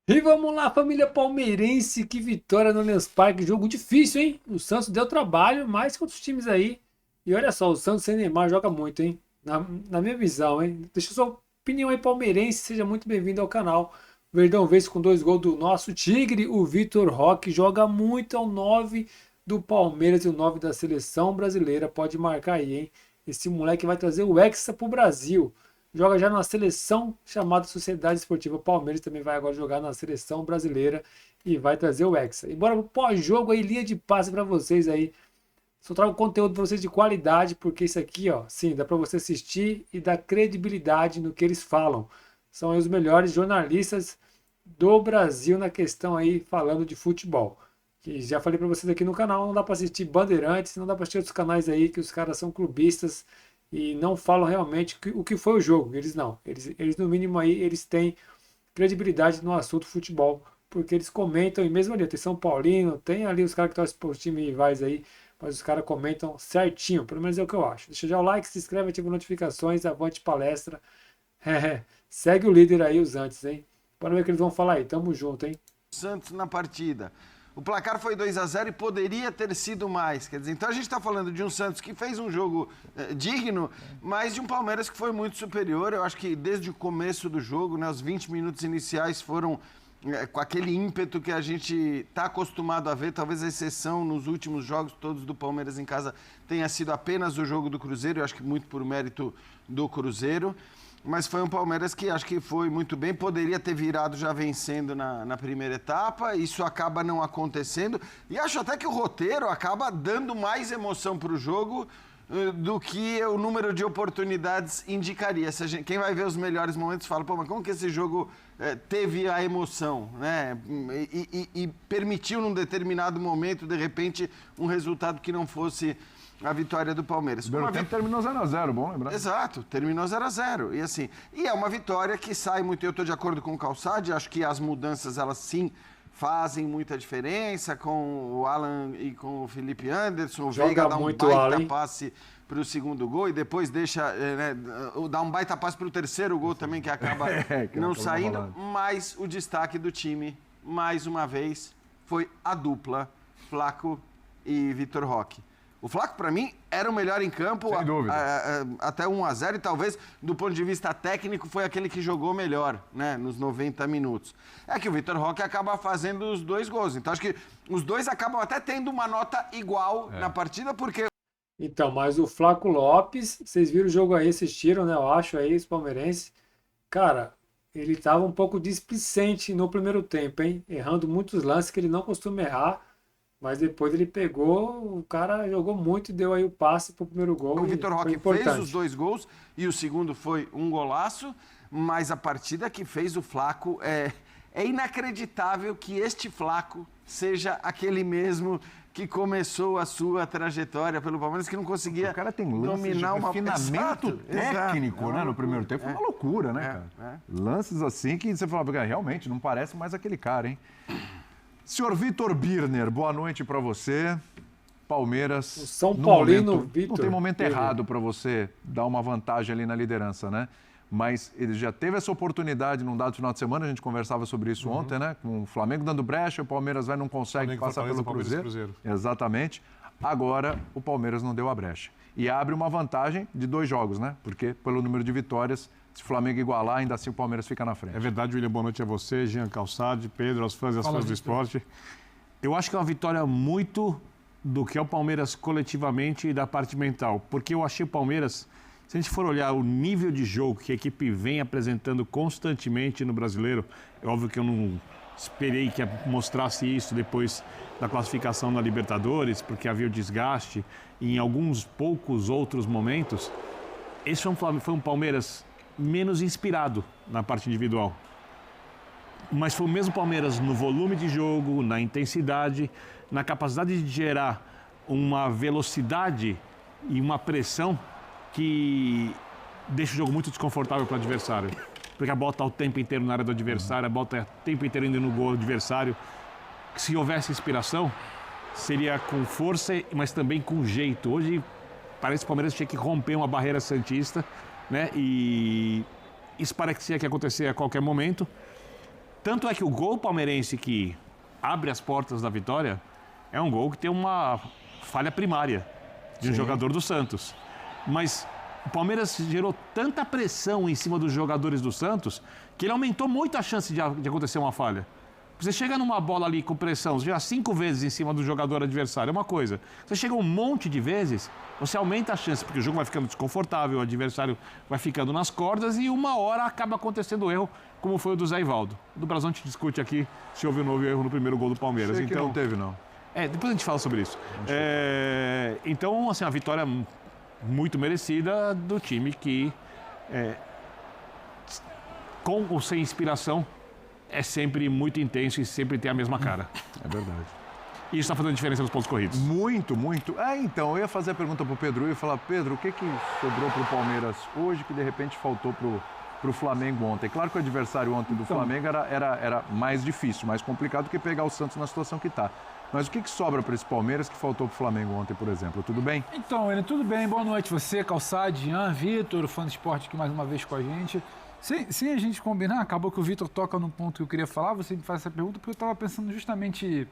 E vamos lá, família palmeirense, que vitória no Allianz Parque, jogo difícil, hein? O Santos deu trabalho, mais que outros times aí. E olha só, o Santos sem Neymar joga muito, hein? Na minha visão, hein? Deixa sua opinião aí, palmeirense, seja muito bem-vindo ao canal. O Verdão vence com 2 gols do nosso Tigre, o Vitor Roque joga muito, é o 9 do Palmeiras e o 9 da seleção brasileira, pode marcar aí, hein? Esse moleque vai trazer o Hexa pro Brasil. Joga já na seleção chamada Sociedade Esportiva Palmeiras, também vai agora jogar na seleção brasileira e vai trazer o Hexa. E bora pro pós-jogo aí, linha de passe para vocês aí. Só trago conteúdo para vocês de qualidade, porque isso aqui, ó, sim, dá para você assistir e dar credibilidade no que eles falam. São aí os melhores jornalistas do Brasil na questão aí falando de futebol. Que já falei para vocês aqui no canal, não dá para assistir Bandeirantes, não dá para assistir outros canais aí que os caras são clubistas e não falam realmente o que foi o jogo. Eles não. Eles no mínimo aí, eles têm credibilidade no assunto futebol, porque eles comentam, e mesmo ali, tem São Paulino, tem ali os caras que torcem para os times rivais aí, mas os caras comentam certinho, pelo menos é o que eu acho. Deixa já o like, se inscreve, ativa notificações, avante palestra. Segue o líder aí, os antes, hein? Bora ver o que eles vão falar aí, tamo junto, hein? Santos na partida. O placar foi 2-0 e poderia ter sido mais. Quer dizer, então a gente está falando de um Santos que fez um jogo digno, mas de um Palmeiras que foi muito superior. Eu acho que desde o começo do jogo, né, os 20 minutos iniciais foram com aquele ímpeto que a gente está acostumado a ver. Talvez a exceção nos últimos jogos todos do Palmeiras em casa tenha sido apenas o jogo do Cruzeiro. Eu acho que muito por mérito do Cruzeiro. Mas foi um Palmeiras que acho que foi muito bem, poderia ter virado já vencendo na primeira etapa, isso acaba não acontecendo, e acho até que o roteiro acaba dando mais emoção para o jogo do que o número de oportunidades indicaria. Quem vai ver os melhores momentos fala, pô, mas como que esse jogo teve a emoção, né? E permitiu num determinado momento, de repente, um resultado que não fosse a vitória do Palmeiras. O primeiro tempo terminou 0-0, bom lembrar. Exato, terminou 0-0. E assim, e é uma vitória que sai muito, eu estou de acordo com o Calçade, acho que as mudanças, elas sim fazem muita diferença com o Alan e com o Felipe Anderson. O Veiga dá um baita passe para o segundo gol e depois deixa, dá um baita passe para o terceiro gol também, que acaba não saindo. Mas o destaque do time, mais uma vez, foi a dupla Flaco e Vitor Roque. O Flaco, para mim, era o melhor em campo, sem dúvida. Até 1-0 e talvez, do ponto de vista técnico, foi aquele que jogou melhor, né, nos 90 minutos. É que o Vitor Roque acaba fazendo os 2 gols. Então, acho que os dois acabam até tendo uma nota igual na partida, porque... Então, mas o Flaco Lopes, vocês viram o jogo aí, assistiram, né, eu acho aí, os palmeirenses. Cara, ele estava um pouco displicente no primeiro tempo, hein? Errando muitos lances que ele não costuma errar. Mas depois ele pegou, o cara jogou muito e deu aí o passe pro primeiro gol. O Vitor Roque fez os 2 gols e o segundo foi um golaço, mas a partida que fez o Flaco é inacreditável que este Flaco seja aquele mesmo que começou a sua trajetória pelo Palmeiras, que não conseguia o cara tem lance dominar de refinamento técnico, né? No primeiro tempo foi uma loucura, né, cara? Lances assim que você falava, realmente, não parece mais aquele cara, hein? Senhor Vitor Birner, boa noite para você. Palmeiras. O São Paulino Vitor. Não tem momento errado para você dar uma vantagem ali na liderança, né? Mas ele já teve essa oportunidade num dado final de semana, a gente conversava sobre isso ontem, né? Com o Flamengo dando brecha, o Palmeiras vai não consegue passar pelo Cruzeiro. Exatamente. Agora o Palmeiras não deu a brecha. E abre uma vantagem de 2 jogos, né? Porque pelo número de vitórias, se o Flamengo igualar, ainda assim o Palmeiras fica na frente. É verdade, William. Boa noite a você, Jean Calçade, Pedro, aos fãs e às fãs do esporte. Eu acho que é uma vitória muito do que é o Palmeiras coletivamente e da parte mental. Porque eu achei o Palmeiras, se a gente for olhar o nível de jogo que a equipe vem apresentando constantemente no Brasileiro, é óbvio que eu não esperei que mostrasse isso depois da classificação na Libertadores, porque havia o desgaste e em alguns poucos outros momentos. Esse foi um Palmeiras menos inspirado na parte individual. Mas foi o mesmo Palmeiras no volume de jogo, na intensidade, na capacidade de gerar uma velocidade e uma pressão que deixa o jogo muito desconfortável para o adversário. Porque a bola está o tempo inteiro na área do adversário, a bola está o tempo inteiro indo no gol do adversário. Se houvesse inspiração, seria com força, mas também com jeito. Hoje parece que o Palmeiras tinha que romper uma barreira santista, né? E isso parecia que ia acontecer a qualquer momento. Tanto é que o gol palmeirense que abre as portas da vitória é um gol que tem uma falha primária de um jogador do Santos. Mas o Palmeiras gerou tanta pressão em cima dos jogadores do Santos que ele aumentou muito a chance de acontecer uma falha. Você chega numa bola ali com pressão, já 5 vezes em cima do jogador adversário, é uma coisa. Você chega um monte de vezes, você aumenta a chance, porque o jogo vai ficando desconfortável, o adversário vai ficando nas cordas e uma hora acaba acontecendo o erro, como foi o do Zé Ivaldo. Do Brasão a gente discute aqui se houve um novo erro no primeiro gol do Palmeiras. Sei que não teve, não. Depois a gente fala sobre isso. Então, assim, a vitória muito merecida do time que, com ou sem inspiração, é sempre muito intenso e sempre tem a mesma cara. É verdade. E isso está fazendo diferença nos pontos corridos. Muito, muito. Então, eu ia fazer a pergunta pro Pedro, eu ia falar, Pedro, o que sobrou pro Palmeiras hoje que de repente faltou pro Flamengo ontem? Claro que o adversário ontem do Flamengo era mais difícil, mais complicado do que pegar o Santos na situação que está. Mas o que sobra para esse Palmeiras que faltou pro Flamengo ontem, por exemplo? Tudo bem? Então, ele tudo bem. Boa noite você, Calçade, Jean, Vitor, o fã do esporte aqui mais uma vez com a gente. Sem a gente combinar, acabou que o Vitor toca num ponto que eu queria falar, você me faz essa pergunta, porque eu estava pensando justamente,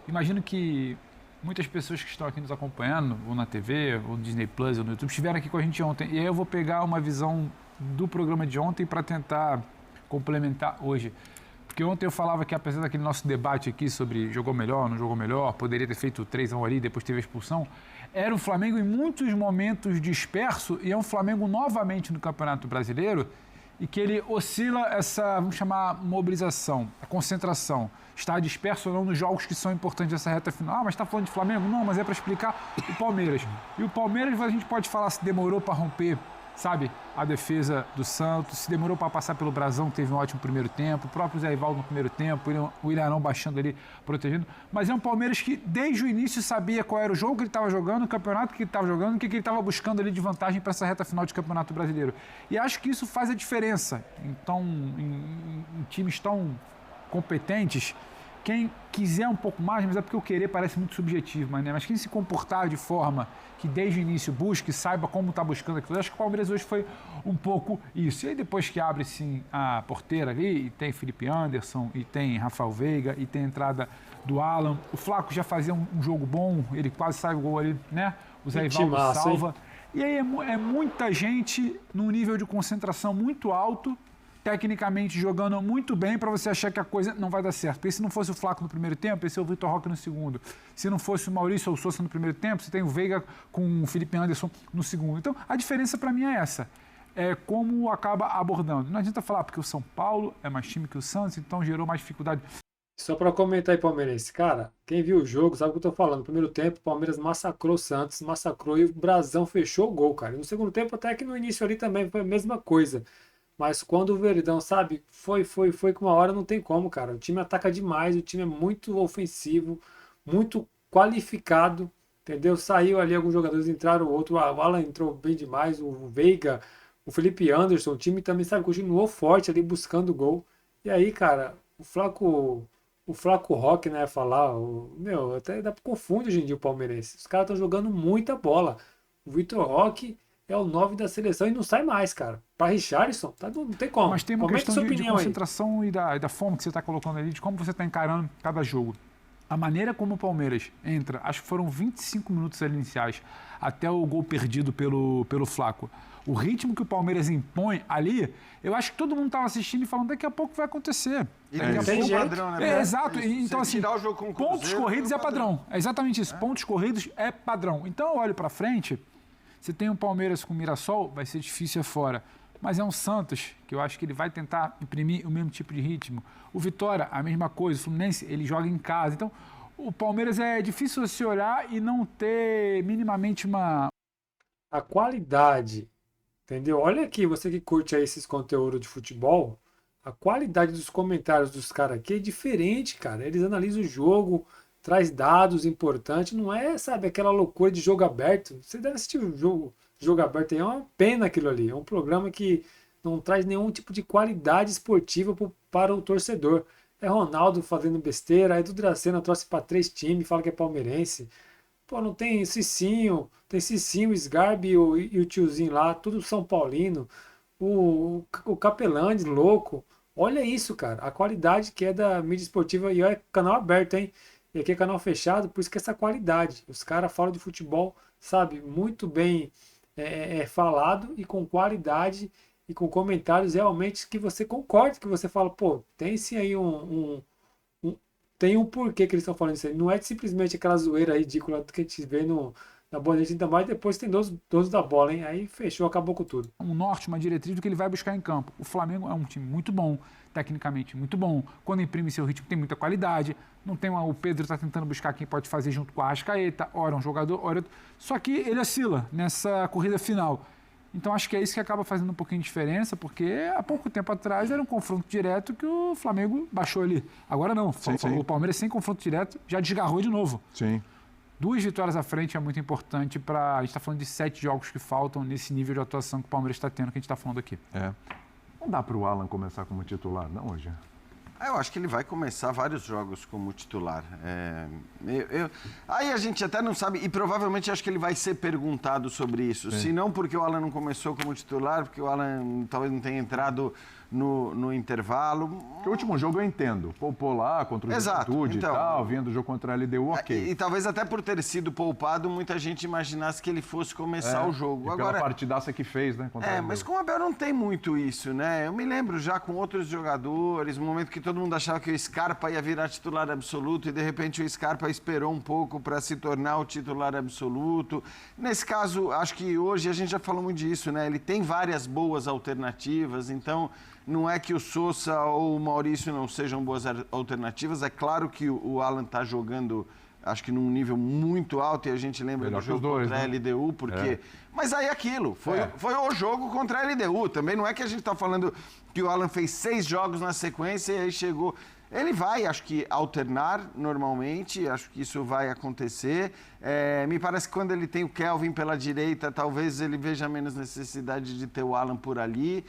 imagino que muitas pessoas que estão aqui nos acompanhando, ou na TV, ou no Disney Plus, ou no YouTube, estiveram aqui com a gente ontem, e aí eu vou pegar uma visão do programa de ontem para tentar complementar hoje. Porque ontem eu falava que, apesar daquele nosso debate aqui sobre jogou melhor, não jogou melhor, poderia ter feito 3-1 ali, depois teve a expulsão, era um Flamengo em muitos momentos disperso, e é um Flamengo novamente no Campeonato Brasileiro, e que ele oscila essa, vamos chamar, mobilização, a concentração. Está disperso ou não nos jogos que são importantes dessa reta final. Mas está falando de Flamengo? Não, mas é para explicar o Palmeiras. E o Palmeiras, a gente pode falar se demorou para romper, sabe, a defesa do Santos, se demorou para passar pelo Brasão, que teve um ótimo primeiro tempo, o próprio Zé Ivaldo no primeiro tempo, o Ilharão baixando ali, protegendo. Mas é um Palmeiras que, desde o início, sabia qual era o jogo que ele estava jogando, o campeonato que ele estava jogando, o que ele estava buscando ali de vantagem para essa reta final de Campeonato Brasileiro. E acho que isso faz a diferença. Então, em times tão competentes, quem quiser um pouco mais, mas é porque o querer parece muito subjetivo, mas quem se comportar de forma que desde o início busque, saiba como está buscando aquilo, acho que o Palmeiras hoje foi um pouco isso. E aí depois que abre sim a porteira ali, e tem Felipe Anderson, e tem Rafael Veiga, e tem a entrada do Alan, o Flaco já fazia um jogo bom, ele quase sai o gol ali, né? O Zé Ivaldo salva. E aí é muita gente num nível de concentração muito alto, tecnicamente jogando muito bem para você achar que a coisa não vai dar certo. Porque se não fosse o Flaco no primeiro tempo, esse é o Vitor Roque no segundo. Se não fosse o Maurício ou o Sousa no primeiro tempo, você tem o Veiga com o Felipe Anderson no segundo. Então, a diferença para mim é essa. É como acaba abordando. Não adianta falar porque o São Paulo é mais time que o Santos, então gerou mais dificuldade. Só para comentar aí, palmeirense. Cara, quem viu o jogo sabe o que eu tô falando. No primeiro tempo, o Palmeiras massacrou o Santos, massacrou e o Brasão fechou o gol, cara. E no segundo tempo, até que no início ali também foi a mesma coisa. Mas quando o Verdão, sabe, foi que uma hora não tem como, cara. O time ataca demais, o time é muito ofensivo, muito qualificado, entendeu? Saiu ali alguns jogadores, entraram outro, o Alan entrou bem demais, o Veiga, o Felipe Anderson, o time também, sabe, continuou forte ali buscando gol. E aí, cara, o Flaco Roque, né, falar, até confunde hoje em dia o palmeirense. Os caras estão jogando muita bola. O Vitor Roque é o 9 da seleção e não sai mais, cara. Para Richarlison, não tem como. Mas tem uma questão de concentração e da forma que você está colocando ali, de como você está encarando cada jogo. A maneira como o Palmeiras entra, acho que foram 25 minutos iniciais, até o gol perdido pelo Flaco. O ritmo que o Palmeiras impõe ali, eu acho que todo mundo estava assistindo e falando, daqui a pouco vai acontecer. E não tem jeito. Padrão, né? Exato. Então, assim, pontos corridos é padrão. É exatamente isso. Pontos corridos é padrão. Então, eu olho para frente, você tem um Palmeiras com o Mirassol, vai ser difícil fora. Mas é um Santos, que eu acho que ele vai tentar imprimir o mesmo tipo de ritmo. O Vitória, a mesma coisa. O Fluminense, ele joga em casa. Então, o Palmeiras é difícil você olhar e não ter minimamente uma... A qualidade, entendeu? Olha aqui, você que curte aí esses conteúdos de futebol, a qualidade dos comentários dos caras aqui é diferente, cara. Eles analisam o jogo, traz dados importantes, não é, sabe, aquela loucura de jogo aberto. Você deve assistir o jogo aberto aí, é uma pena aquilo ali. É um programa que não traz nenhum tipo de qualidade esportiva para o torcedor. É Ronaldo fazendo besteira, aí do Dracena trouxe para 3 times, fala que é palmeirense. Pô, não tem Cicinho, o Sgarbi e o tiozinho lá, tudo São Paulino. O Capelandi, louco. Olha isso, cara. A qualidade que é da mídia esportiva. E é canal aberto, hein? E aqui é canal fechado, por isso que essa qualidade. Os caras falam de futebol, sabe? Muito bem falado e com qualidade e com comentários realmente que você concorda, que você fala, pô, tem sim aí tem um porquê que eles estão falando isso aí. Não é simplesmente aquela zoeira ridícula que a gente vê na Boa Noite, ainda mais depois tem donos da bola, hein? Aí fechou, acabou com tudo. Um norte, uma diretriz do que ele vai buscar em campo. O Flamengo é um time muito bom, tecnicamente muito bom. Quando imprime seu ritmo, tem muita qualidade. Não tem o Pedro está tentando buscar quem pode fazer junto com a Arrascaeta, ora um jogador, ora outro. Só que ele oscila nessa corrida final. Então acho que é isso que acaba fazendo um pouquinho de diferença, porque há pouco tempo atrás era um confronto direto que o Flamengo baixou ali. Agora não, o Palmeiras sem confronto direto já desgarrou de novo. Sim. 2 vitórias à frente é muito importante para... A gente está falando de 7 jogos que faltam nesse nível de atuação que o Palmeiras está tendo, que a gente está falando aqui. Não dá para o Alan começar como titular, não, hoje? Eu acho que ele vai começar vários jogos como titular. Aí a gente até não sabe, e provavelmente acho que ele vai ser perguntado sobre isso. Se não porque o Alan não começou como titular, porque o Alan talvez não tenha entrado no intervalo. Porque o último jogo eu entendo. Poupou lá contra o Juventude então, e tal, vindo o jogo contra a LDU, ok. E talvez até por ter sido poupado, muita gente imaginasse que ele fosse começar o jogo. E pela partidaça que fez, né? Mas com o Abel não tem muito isso, né? Eu me lembro já com outros jogadores, no momento que todo mundo achava que o Scarpa ia virar titular absoluto e de repente o Scarpa esperou um pouco para se tornar o titular absoluto. Nesse caso, acho que hoje a gente já falou muito disso, né? Ele tem várias boas alternativas, então não é que o Sousa ou o Maurício não sejam boas alternativas. É claro que o Alan está jogando, acho que num nível muito alto, e a gente lembra melhor do jogo dois, contra a LDU, porque... Mas aí aquilo, foi o jogo contra a LDU. Também não é que a gente está falando que o Alan fez 6 jogos na sequência e aí chegou... Ele vai, acho que, alternar normalmente, acho que isso vai acontecer. Me parece que quando ele tem o Kelvin pela direita, talvez ele veja menos necessidade de ter o Alan por ali.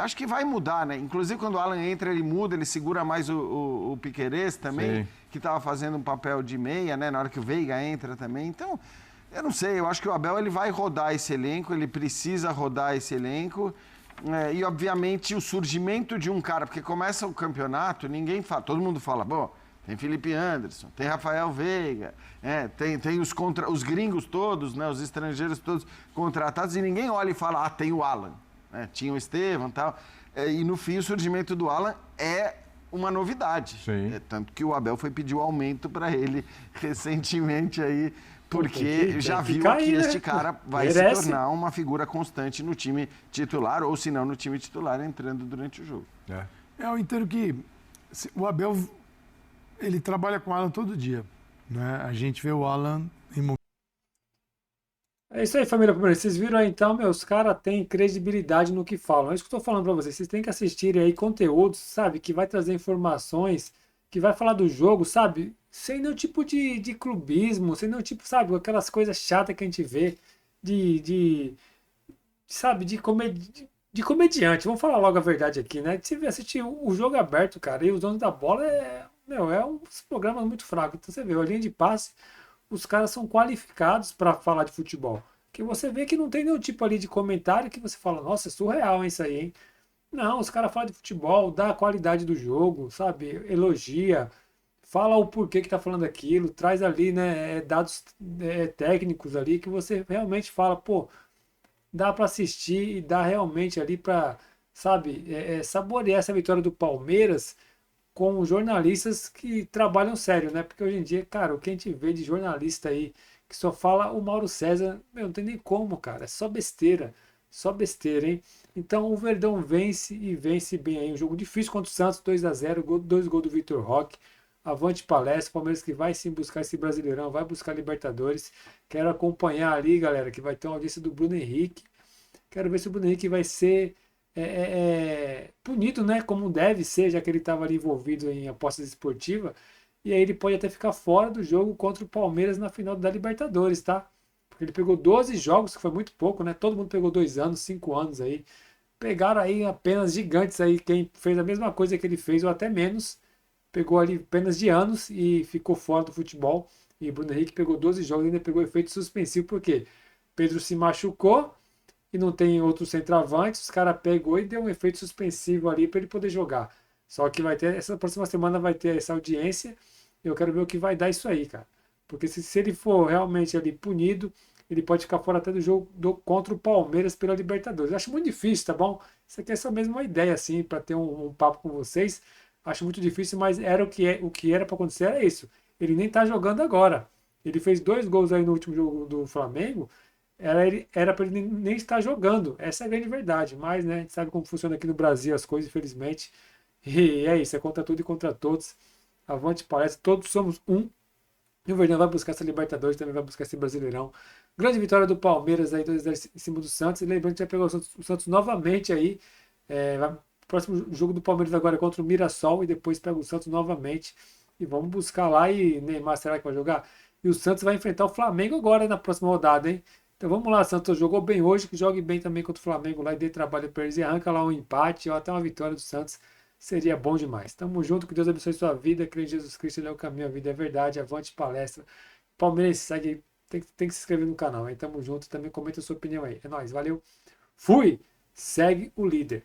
Acho que vai mudar, né? Inclusive, quando o Alan entra, ele muda, ele segura mais o Piquerez também, que estava fazendo um papel de meia, né? Na hora que o Veiga entra também. Então, eu não sei, eu acho que o Abel ele vai rodar esse elenco, ele precisa rodar esse elenco. E, obviamente, o surgimento de um cara, porque começa o campeonato, ninguém fala, todo mundo fala, bom, tem Felipe Anderson, tem Rafael Veiga, tem os gringos todos, né, os estrangeiros todos contratados, e ninguém olha e fala, tem o Alan, né, tinha o Estevam e tal. E, no fim, o surgimento do Alan é uma novidade. Tanto que o Abel foi pedir o aumento para ele recentemente aí, porque já viu que este cara vai se tornar uma figura constante no time titular, ou se não no time titular, entrando durante o jogo. Eu entendo que o Abel, ele trabalha com o Alan todo dia, né? A gente vê o Alan em... É isso aí, família Palmeiras. Vocês viram aí, então, os caras têm credibilidade no que falam. É isso que eu estou falando para vocês. Vocês têm que assistir aí conteúdos, sabe, que vai trazer informações, que vai falar do jogo, sabe, sem nenhum tipo de clubismo, sem nenhum tipo, sabe, aquelas coisas chatas que a gente vê sabe, de comediante. Vamos falar logo a verdade aqui, né? Se você assistir o jogo aberto, cara, e os donos da bola é um programa muito fraco. Então você vê, a linha de passe, os caras são qualificados para falar de futebol. Que você vê que não tem nenhum tipo ali de comentário que você fala, nossa, é surreal isso aí, hein? Não, os caras falam de futebol, dá a qualidade do jogo, sabe? Elogia, fala o porquê que tá falando aquilo, traz ali, né, dados técnicos ali que você realmente fala, pô, dá para assistir e dá realmente ali para, sabe, saborear essa vitória do Palmeiras com jornalistas que trabalham sério, né? Porque hoje em dia, cara, o que a gente vê de jornalista aí que só fala o Mauro César, não tem nem como, cara, é só besteira, hein? Então o Verdão vence e vence bem aí. Um jogo difícil contra o Santos, 2-0, 2 gols do Vitor Roque. Avante palestra, Palmeiras que vai sim buscar esse Brasileirão, vai buscar Libertadores. Quero acompanhar ali, galera, que vai ter uma audiência do Bruno Henrique. Quero ver se o Bruno Henrique vai ser punido, né? Como deve ser, já que ele estava ali envolvido em apostas esportivas. E aí ele pode até ficar fora do jogo contra o Palmeiras na final da Libertadores, tá? Porque ele pegou 12 jogos, que foi muito pouco, né? Todo mundo pegou 2 anos, 5 anos aí. Pegaram aí apenas gigantes aí, quem fez a mesma coisa que ele fez, ou até menos. Pegou ali apenas de anos e ficou fora do futebol. E Bruno Henrique pegou 12 jogos e ainda pegou efeito suspensivo, porque Pedro se machucou e não tem outro centroavante, os caras pegou e deu um efeito suspensivo ali para ele poder jogar. Só que vai ter, essa próxima semana vai ter essa audiência, e eu quero ver o que vai dar isso aí, cara. Porque se ele for realmente ali punido, ele pode ficar fora até do jogo contra o Palmeiras pela Libertadores. Eu acho muito difícil, tá bom? Isso aqui é só mesmo uma ideia, assim, para ter um papo com vocês. Acho muito difícil, mas era o que era para acontecer, era isso. Ele nem tá jogando agora. Ele fez 2 gols aí no último jogo do Flamengo. Era para ele nem estar jogando. Essa é a grande verdade. Mas, né, a gente sabe como funciona aqui no Brasil as coisas, infelizmente. E é isso, é contra tudo e contra todos. Avante palestra, todos somos um. E o Verdão vai buscar essa Libertadores, também vai buscar esse Brasileirão. Grande vitória do Palmeiras aí, 2-0 em cima do Santos. E lembrando que já pegou o Santos novamente aí. O próximo jogo do Palmeiras agora é contra o Mirassol e depois pega o Santos novamente. E vamos buscar lá. E Neymar, será que vai jogar? E o Santos vai enfrentar o Flamengo agora na próxima rodada, hein? Então vamos lá, Santos jogou bem hoje, que jogue bem também contra o Flamengo lá e dê trabalho para eles e arranca lá um empate ou até uma vitória do Santos. Seria bom demais. Tamo junto, que Deus abençoe sua vida. Creio em Jesus Cristo, Ele é o caminho, a vida é a verdade. Avante palestra. Palmeiras, segue, tem que se inscrever no canal, hein? Tamo junto, também comenta a sua opinião aí. É nóis, valeu. Fui! Segue o líder.